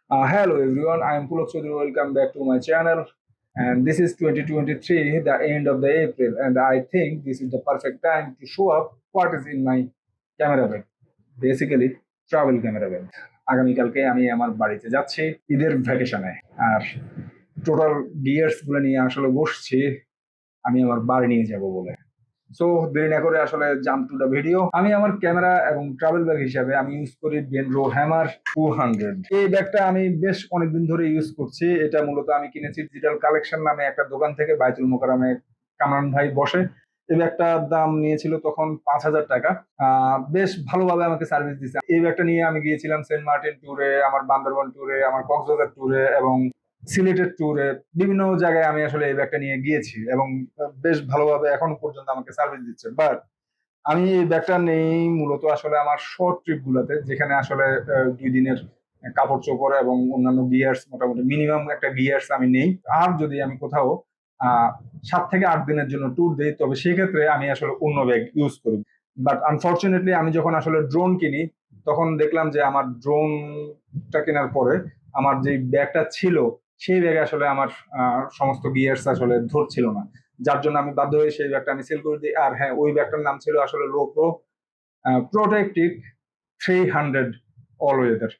Hello everyone, I am Pulak Chaudhary. Welcome back to my channel. And this is 2023, the end of the April, and I think this is the perfect time to show up what is in my camera bag. Basically, travel camera bag. আগামীকালকে আমি আমার বাড়িতে যাচ্ছি ঈদের ভ্যাকেশনে, আর total gears গুলো নিয়ে আসলে বসছি আমি আমার বাড়ি নিয়ে যাব বলে। সো দেরি না করে আসলে জাম্প টু দ্য ভিডিও। আমি আমার ক্যামেরা এবং ট্রাভেল ব্যাগ হিসাবে আমি ইউজ করি বেনরো হ্যামার 200। এই ব্যাগটা আমি বেশ অনেকদিন ধরে ইউজ করছি। এটা মূলত আমি কিনেছি ডিজিটাল কালেকশন নামে একটা দোকান থেকে, বাইতুল মোকাররমে কামরান ভাই বসে। এই ব্যাগটার দাম নিয়েছিল তখন 5,000 টাকা। বেশ ভালোভাবে আমাকে সার্ভিস দিচ্ছে। এই ব্যাগটা নিয়ে আমি গিয়েছিলাম সেন্ট মার্টিন ট্যুরে, আমার বান্দরবান ট্যুরে, আমার কক্সবাজার ট্যুরে এবং সিলেটের ট্যুরে, বিভিন্ন জায়গায় আমি আসলে এই ব্যাগটা নিয়ে গিয়েছি এবং বেশ ভালোভাবে এখন পর্যন্ত আমাকে সার্ভিস দিচ্ছে। বাট আমি এই ব্যাগটা নেই মূলত আসলে আমার শর্ট ট্রিপ গুলাতে, যেখানে আসলে 2 দিনের কাপড় চোপড় এবং অন্যান্য গিয়ার্স, মোটামুটি মিনিমাম একটা গিয়ার্স আমি নেই। আর যদি আমি কোথাও 7 থেকে 8 দিনের জন্য ট্যুর দিই, তবে সেই ক্ষেত্রে আমি আসলে অন্য ব্যাগ ইউজ করি। বাট আনফর্চুনেটলি আমি যখন আসলে ড্রোন কিনি, তখন দেখলাম যে আমার ড্রোনটা কেনার পরে আমার যে ব্যাগটা ছিল, সেই ব্যাগে আসলে আমার সমস্ত গিয়ার্স আসলে ধরছিল না, যার জন্য আমি বাধ্য হয়ে সেই ব্যাগটা আমি সেল করে দিই। আর হ্যাঁ, ওই ব্যাগটার নাম ছিল আসলে লোপ্রো প্রোটেক্টিভ 300 অল ওয়েদার।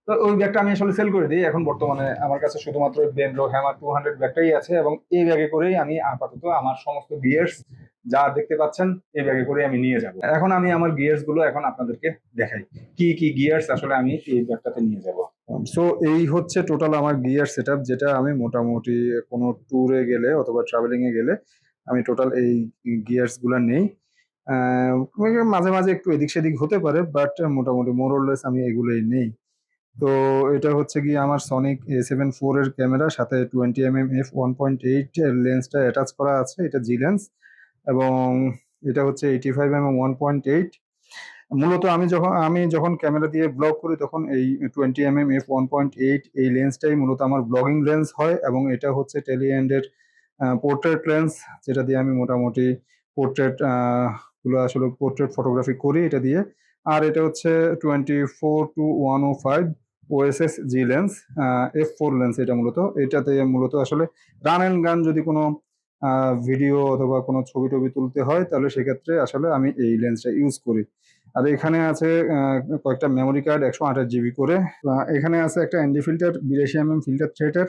তো ওই ব্যাগটা আমি আসলে সেল করে দিই। এখন বর্তমানে আমার কাছে শুধুমাত্র বেনরো হ্যামার 200 ব্যাগটাই আছে, এবং এই ব্যাগে করেই আমি আপাতত আমার সমস্ত গিয়ার্স যা দেখতে পাচ্ছেন এই ব্যাগে করে আমি নিয়ে যাব। এখন আমি আমার গিয়ার্স গুলো এখন আপনাদেরকে দেখাই, কি কি গিয়ার্স আসলে আমি এই ব্যাগটাতে নিয়ে যাব। সো এই হচ্ছে টোটাল আমার গিয়ার সেটআপ, যেটা আমি মোটামুটি কোনো ট্যুরে গেলে অথবা ট্রাভেলিং এ গেলে আমি টোটাল এই গিয়ার্স গুলা নেই। মাঝে মাঝে একটু এদিক সেদিক হতে পারে, বাট মোটামুটি মোরলেস আমি এগুলোই নেই। তো এটা হচ্ছে গিয়ে আমার সনিক A7 IV এর ক্যামেরা, সাথে 20mm f1.8 এর লেন্সটা অ্যাটাচ করা আছে, এটা জি লেন্স। এবং এটা হচ্ছে 85mm 1.8। মূলত আমি যখন ক্যামেরা দিয়ে ব্লগ করি, তখন এই 20mm f1.8 এই লেন্সটাই মূলত আমার ব্লগিং লেন্স হয়, এবং এটা হচ্ছে টেলিএন্ডের পোর্ট্রেট লেন্স, যেটা দিয়ে আমি মোটামুটি পোর্ট্রেট গুলো আসলে পোর্ট্রেট ফটোগ্রাফি করি এটা দিয়ে। আর এটা হচ্ছে 24-105 ওএসএস জি লেন্স, F4 লেন্স। এটা এটাতে মূলত আসলে রান অ্যান্ড গান যদি কোনো ভিডিও অথবা কোনো ছবি টবি তুলতে হয়, তাহলে সেক্ষেত্রে আসলে আমি এই লেন্সটা ইউজ করি। আর এখানে আছে কয়েকটা মেমোরি কার্ড 128 জিবি করে। এখানে আছে একটা এনডি ফিল্টার 82mm ফিল্টার থ্রেটার।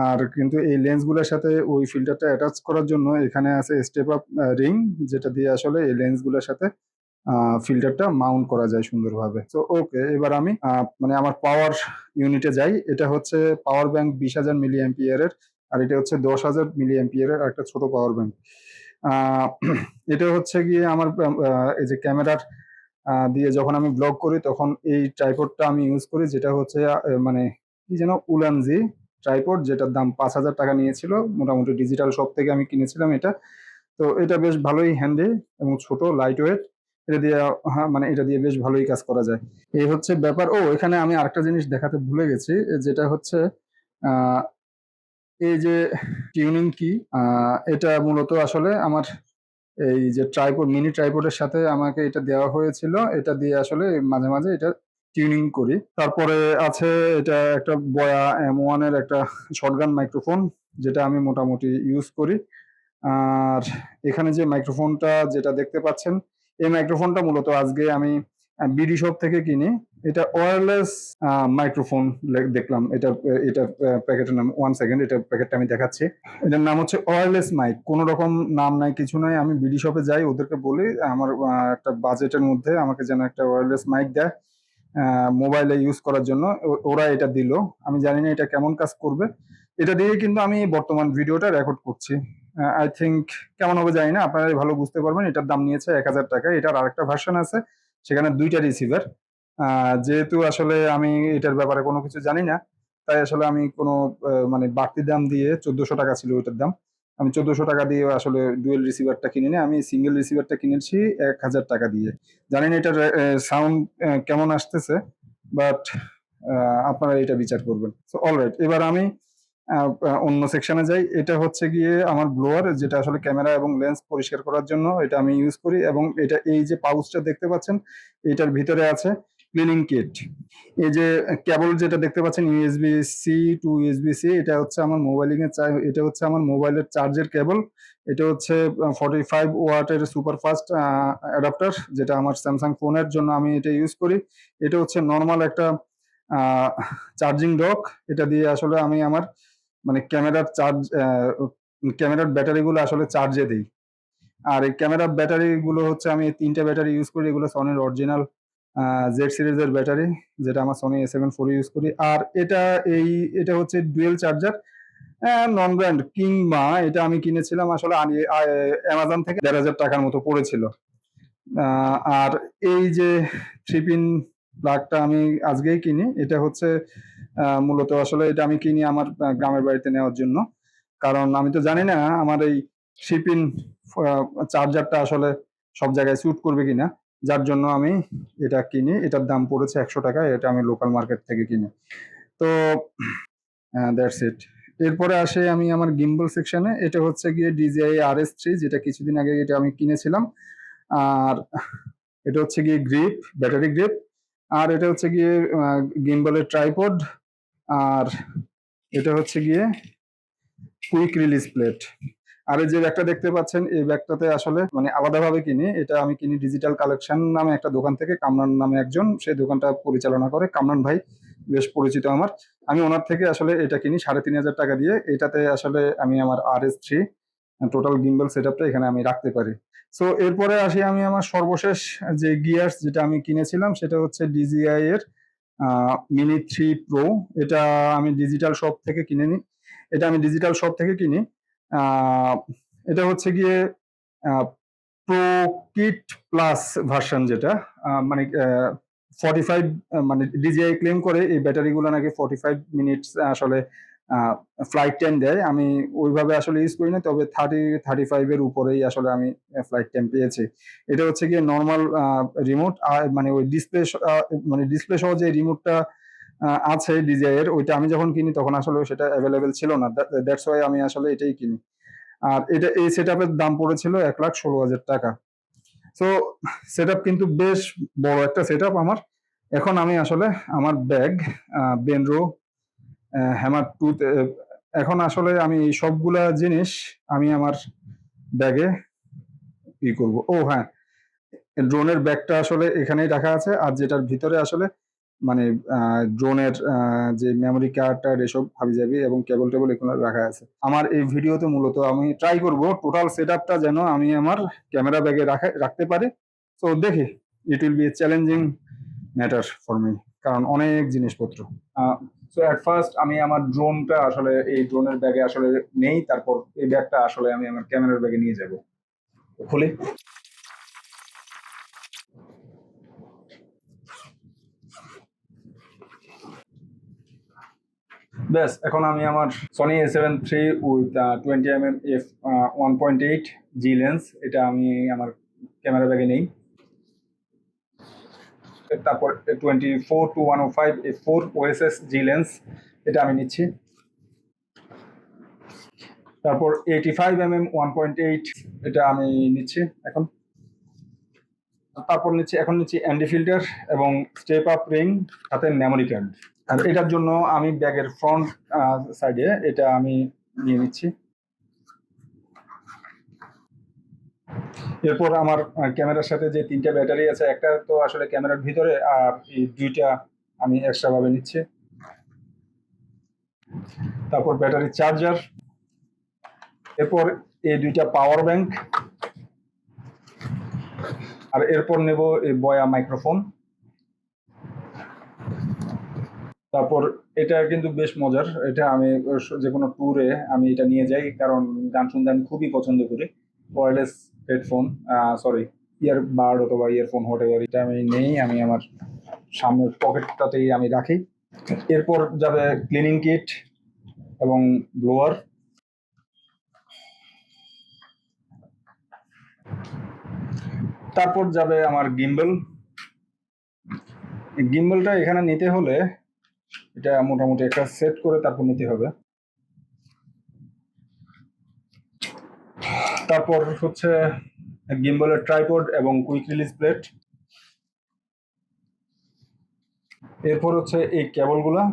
আর কিন্তু এই লেন্সগুলোর সাথে ওই ফিল্টারটা অ্যাটাচ করার জন্য এখানে আছে স্টেপ আপ রিং, যেটা দিয়ে আসলে এই লেন্সগুলোর সাথে ফিল্টারটা মাউন্ট করা যায় সুন্দরভাবে। তো ওকে, এবার আমি মানে আমার পাওয়ার ইউনিটে যাই। এটা হচ্ছে পাওয়ার ব্যাংক 20,000 mAh-এর, আর এটা হচ্ছে 10,000 mAh-এর একটা ছোট পাওয়ার ব্যাংক। এটা হচ্ছে গিয়ে আমার এই যে ক্যামেরার দিয়ে যখন আমি ব্লগ করি, তখন এই ট্রাইপডটা আমি ইউজ করি, যেটা হচ্ছে মানে কি যেন উলানজি ট্রাইপড, যেটার দাম 5,000 টাকা নিয়েছিল। মোটামুটি ডিজিটাল শপ থেকে আমি কিনেছিলাম এটা। তো এটা বেশ ভালোই হ্যান্ডি এবং ছোট, লাইট ওয়েট। এটা দিয়ে মানে এটা দিয়ে বেশ ভালোই কাজ করা যায়। এই হচ্ছে ব্যাপার। ও, এখানে আমি আরেকটা জিনিস দেখাতে ভুলে গেছি, যেটা হচ্ছে আহ এই যে টিউনিং কি, এটা মূলত আসলে আমার এই যে ট্রাইপড, মিনি ট্রাইপডের সাথে আমাকে এটা দেওয়া হয়েছিল। এটা দিয়ে আসলে মাঝে মাঝে এটা টিউনিং করি। তারপরে আছে এটা একটা বয়া M1 এর একটা শর্টগান মাইক্রোফোন, যেটা আমি মোটামুটি ইউজ করি। আর এখানে যে মাইক্রোফোনটা যেটা দেখতে পাচ্ছেন, এই মাইক্রোফোনটা মূলত আজকে আমি বিডি শপ থেকে কিনি। এটা ওয়্যারলেস মাইক্রোফোন দেখলাম। এটা প্যাকেটের নাম, 1 সেকেন্ড, এটা প্যাকেটটা আমি দেখাচ্ছি। এটার নাম হচ্ছে ওয়্যারলেস মাইক। কোনো রকম নাম নাই, কিছু নাই। আমি বিডি শপে যাই, ওদেরকে বলি আমার একটা বাজেটের মধ্যে আমাকে যেন একটা ওয়্যারলেস মাইক দেয় মোবাইলে ইউজ করার জন্য। ওরা এটা দিল। আমি জানি না এটা কেমন কাজ করবে। এটা দিয়ে কিন্তু আমি বর্তমান ভিডিওটা রেকর্ড করছি। আই থিঙ্ক কেমন হবে জানি না, আপনারা ভালো বুঝতে পারবেন। এটার দাম নিয়েছে 1,000 টাকা। এটার আরেকটা ভার্সন আছে, সেখানে 2টা রিসিভার। যেহেতু আসলে আমি এটার ব্যাপারে কোনো কিছু জানি না, তাই আসলে আমি কোনো মানে বাড়তি দাম দিয়ে, 1,400 টাকা ছিল ওইটার দাম, আমি 1,400 টাকা দিয়ে আসলে ডুয়েল রিসিভারটা কিনিনি। আমি সিঙ্গেল রিসিভারটা কিনেছি 1,000 টাকা দিয়ে। জানি না এটার সাউন্ড কেমন আসতেছে, বাট আপনারা এটা বিচার করবেন। সো অলরাইট, এবার আমি অন্য সেকশনে যাই। এটা হচ্ছে গিয়ে আমার ব্লোয়ার, যেটা আসলে ক্যামেরা এবং লেন্স পরিষ্কার করার জন্য এটা আমি ইউজ করি। এবং এটা এই যে পাউচটা দেখতে পাচ্ছেন, এটার ভিতরে আছে ক্লিনিং কিট। এই যে কেবল যেটা দেখতে পাচ্ছেন USB C to USB C, এটা হচ্ছে আমার এটা হচ্ছে আমার মোবাইলের চার্জের কেবল। এটা হচ্ছে 45 ওয়াটের সুপার ফাস্ট অ্যাডাপ্টার, যেটা আমার স্যামসাং ফোনের জন্য আমি এটা ইউজ করি। এটা হচ্ছে নর্মাল একটা চার্জিং ডক। এটা দিয়ে আসলে আমি আমার মানে ক্যামেরার ব্যাটারিগুলো আসলে চার্জে দিই। আর এই ক্যামেরার ব্যাটারিগুলো হচ্ছে আমি 3টে ব্যাটারি ইউজ করি। এগুলো সনির অরিজিনাল জেড সিরিজের ব্যাটারি, যেটা আমার সনি A7 IV ইউজ করি। আর এটা হচ্ছে ডুয়েল চার্জার, নন ব্র্যান্ড কিংবা এটা আমি কিনেছিলাম আসলে অ্যামাজন থেকে 1,500 টাকার মতো পড়েছিল। আর এই যে 3 পিন প্লাগটা আমি আজকেই কিনি। এটা হচ্ছে মূলত আসলে এটা আমি কিনি আমার গ্রামের বাড়িতে নেওয়ার জন্য। কারণ আমি তো জানি না আমার এই 3 পিন চার্জারটা আসলে সব জায়গায় স্যুট করবে কিনা, যার জন্য আমি এটা কিনি। এটার দাম পড়েছে 100 টাকা। এটা আমি লোকাল মার্কেট থেকে কিনি। তো দ্যাটস ইট। এরপরে আসে আমি আমার গিম্বল সেকশনে। এটা হচ্ছে গিয়ে DJI RS3, যেটা কিছুদিন আগে এটা আমি কিনেছিলাম। আর এটা হচ্ছে গিয়ে গ্রিপ, ব্যাটারি গ্রিপ। আর এটা হচ্ছে গিয়ে গিম্বলের ট্রাইপড। আর এটা হচ্ছে গিয়ে কুইক রিলিজ প্লেট। আর এই যে ব্যাগটা দেখতে পাচ্ছেন, এই ব্যাগটাতে আসলে মানে আলাদাভাবে কিনি। এটা আমি কিনি ডিজিটাল কালেকশন নামে একটা দোকান থেকে। কামরান নামে একজন সেই দোকানটা পরিচালনা করে। কামরান ভাই বেশ পরিচিত আমার। আমি ওনার থেকে আসলে এটা কিনি 3,500 টাকা দিয়ে। এটাতে আসলে আমি আমার RS3 টোটাল গিম্বল সেটআপটা এখানে আমি রাখতে পারি। সো এরপরে আসি আমি আমার সর্বশেষ যে গিয়ার্স যেটা আমি কিনেছিলাম, সেটা হচ্ছে DJI এর মিনি 3 Pro। এটা আমি ডিজিটাল শপ থেকে কিনে নিই। এটা আমি ডিজিটাল শপ থেকে কিনি। আহ, এটা হচ্ছে গিয়ে প্রো কিট প্লাস ভার্সন, যেটা মানে 45 মানে DJI ক্লেম করে এই ব্যাটারিগুলো নাকি 45 মিনিটস আসলে ফ্লাইট টাইম দেয়। আমি ওইভাবে আসলে ইউজ করি না, তবে 30-35 এর উপরেই আসলে আমি ফ্লাইট টাইম পেয়েছি। এটা হচ্ছে গিয়ে নর্মাল রিমোট, মানে ওই মানে ডিসপ্লে সহ যে রিমোটটা আছে DJI এর, ওইটা আমি যখন কিনি তখন আসলে সেটা অ্যাভেলেবেল ছিল না। দ্যাটস ওয়াই আমি আসলে এটাই কিনি। আর এই সেটআপের দাম পড়েছিল 1,16,000 টাকা। সো সেটআপ কিন্তু বেশ বড় একটা সেটআপ আমার। এখন আমি আসলে আমার ব্যাগ, বেনরো, হ্যামার টুথ, এখন আসলে আমি এই সবগুলা জিনিস আমি আমার ব্যাগে ই করব। ও হ্যাঁ, ড্রোনের ব্যাগটা আসলে এখানেই রাখা আছে। আর যেটার ভিতরে আসলে মানে ড্রোনের যে মেমোরি কার্ড টার্ড এসব হাবিজাবি এবং কেবল টেবল এগুলো রাখা আছে। আমার এই ভিডিওতে মূলত আমি ট্রাই করব টোটাল সেটআপটা যেন আমি আমার ক্যামেরা ব্যাগে রাখতে পারি। তো দেখি, it will B A challenging matter for me, কারণ অনেক জিনিসপত্র। সো অ্যাট ফার্স্ট আমি আমার ড্রোনটা আসলে এই ড্রোনের ব্যাগে আসলে নেই, তারপর এই ব্যাগটা আসলে আমি আমার ক্যামেরার ব্যাগে নিয়ে যাব। খুলি। ব্যাস, এখন আমি আমার Sony A7 III with 20mm f1.8 G lens, এটা আমি আমার ক্যামেরা ব্যাগে নেই। তারপর 24-105 f4 OSS জি লেন্স, এটা আমি নিচ্ছি। তারপর 85mm 1.8, এটা আমি নিচ্ছি এখন। তারপর এখন নিচ্ছি ND ফিল্টার এবং স্টেপ আপ রিং, সাথে মেমোরি কার্ড। আর এটার জন্য আমি ব্যাগের ফ্রন্ট সাইডে এটা আমি নিয়ে নিচ্ছি। এরপর আমার ক্যামেরার সাথে যে 3টা ব্যাটারি আছে, একটা তো আসলে ক্যামেরার ভিতরে, আর এই 2টা আমি এক্সট্রা ভাবে নিচ্ছি। তারপর ব্যাটারি চার্জার, এরপর এই 2টা পাওয়ার ব্যাংক, আর এরপর নেব এই বয়া মাইক্রোফোন। তারপর এটা কিন্তু বেশ মজার, এটা আমি যে কোনো ট্যুরে আমি এটা নিয়ে যাই, কারণ গান শুনতে আমি খুবই পছন্দ করি। ওয়্যারলেস হেডফোন, সরি ইয়ারবাড অথবা ইয়ারফোন হোয়াট এভার, এটা আমি নেই, আমি আমার সামনের পকেটটাতেই আমি রাখি। এরপর যাবে ক্লিনিং কিট এবং ব্লোয়ার। তারপর যাবে আমার গিম্বল। গিম্বলটা এখানে নিতে হলে এটা মোটামুটি একটা সেট করে তারপর নিতে হবে। তারপর হচ্ছে গিম্বলের ট্রাইপড এবং কুইক রিলিজ প্লেট। এরপর হচ্ছে এই কেবলগুলা,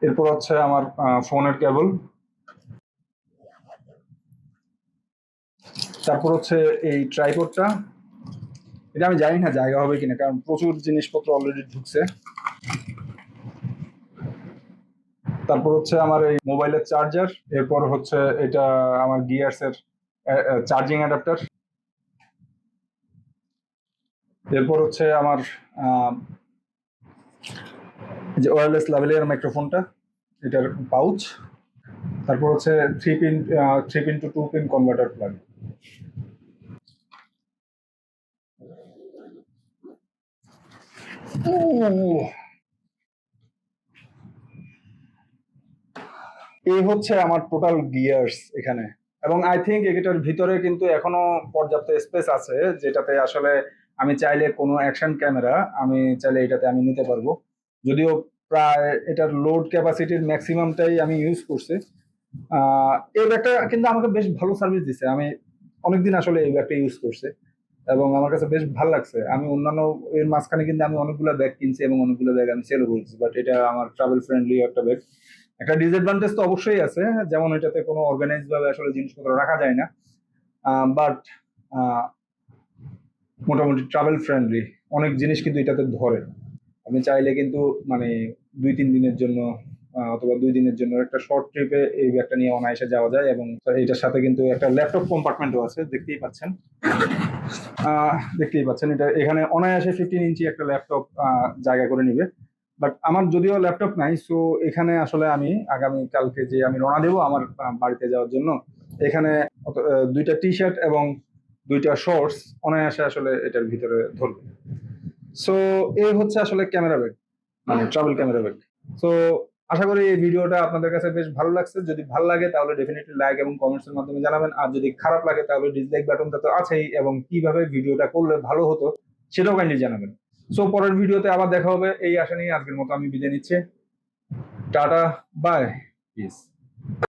এরপর হচ্ছে আমার ফোনের কেবল, তারপর হচ্ছে এই ট্রাইপডটা। এটা আমি জানি না জায়গা হবে কিনা, কারণ প্রচুর জিনিসপত্র অলরেডি ঢুকছে। তারপর হচ্ছে আমার এই মোবাইলের চার্জার, এরপর হচ্ছে এটা আমার গিয়ার্স এর চার্জিং অ্যাডাপ্টার, এরপর হচ্ছে আমার যে ওয়্যারলেস লাভেলিয়ার মাইক্রোফোনটা, এটার পাউচ, তারপর হচ্ছে 3 pin to 2 pin converter plug. এই হচ্ছে আমার টোটাল গিয়ার্স এখানে। এবং আই থিঙ্ক এটার ভিতরে কিন্তু এখনো পর্যাপ্ত স্পেস আছে, যেটাতে আসলে আমি চাইলে কোনো অ্যাকশন ক্যামেরা আমি চাইলে এটাতে আমি নিতে পারবো। যদিও প্রায় এটার লোড ক্যাপাসিটির ম্যাক্সিমামটাই আমি ইউজ করছি। এই ব্যাগটা কিন্তু আমাকে বেশ ভালো সার্ভিস দিছে। আমি অনেকদিন আসলে এই ব্যাগটা ইউজ করছি এবং আমার কাছে বেশ ভালো লাগছে। আমি অন্যান্য এর মাঝখানে কিন্তু আমি অনেকগুলো ব্যাগ কিনছি এবং অনেকগুলো ব্যাগ আমি সেল করছি, বাট এটা আমার ট্রাভেল ফ্রেন্ডলি একটা ব্যাগ। একটা ডিসঅ্যাডভান্টেজ তো অবশ্যই আছে, যেমন এটাতে কোনো অর্গানাইজ ভাবে আসলে জিনিসপত্র রাখা যায় না, বাট মোটামুটি ট্রাভেল ফ্রেন্ডলি অনেক জিনিস কিন্তু এটাতে ধরে। আপনি চাইলে কিন্তু মানে 2-3 দিনের জন্য অথবা 2 দিনের জন্য একটা শর্ট ট্রিপে এই ব্যাগটা নিয়ে অনায়াসে যাওয়া যায়। এবং এটার সাথে কিন্তু একটা ল্যাপটপ কম্পার্টমেন্টও আছে, দেখতেই পাচ্ছেন এটা এখানে অনায়াসে 15 ইঞ্চি একটা ল্যাপটপ জায়গা করে নিবে। বাট আমার যদিও ল্যাপটপ নাই, সো এখানে আসলে আমি আগামী কালকে যে আমি রওনা দেবো আমার বাড়িতে যাওয়ার জন্য, এখানে 2টা টি শার্ট এবং 2টা শর্টস অনায়াসে আসলে এটার ভিতরে ধরবে। সো এই হচ্ছে আসলে ক্যামেরা ব্যাগ, মানে ট্রাভেল ক্যামেরা ব্যাগ। সো আশা করি এই ভিডিওটা আপনাদের কাছে বেশ ভালো লাগছে। যদি ভালো লাগে তাহলে ডেফিনেটলি লাইক এবং কমেন্টস এর মাধ্যমে জানাবেন। আর যদি খারাপ লাগে তাহলে ডিসলাইক বাটনটা তো আছেই, এবং কিভাবে ভিডিওটা করলে ভালো হতো সেটাও কাইন্ডলি জানাবেন। সো পরের ভিডিওতে আবার দেখা হবে এই আশা নিয়ে আজকের মতো আমি বিদায় নিচ্ছি। Tata, bye, piece.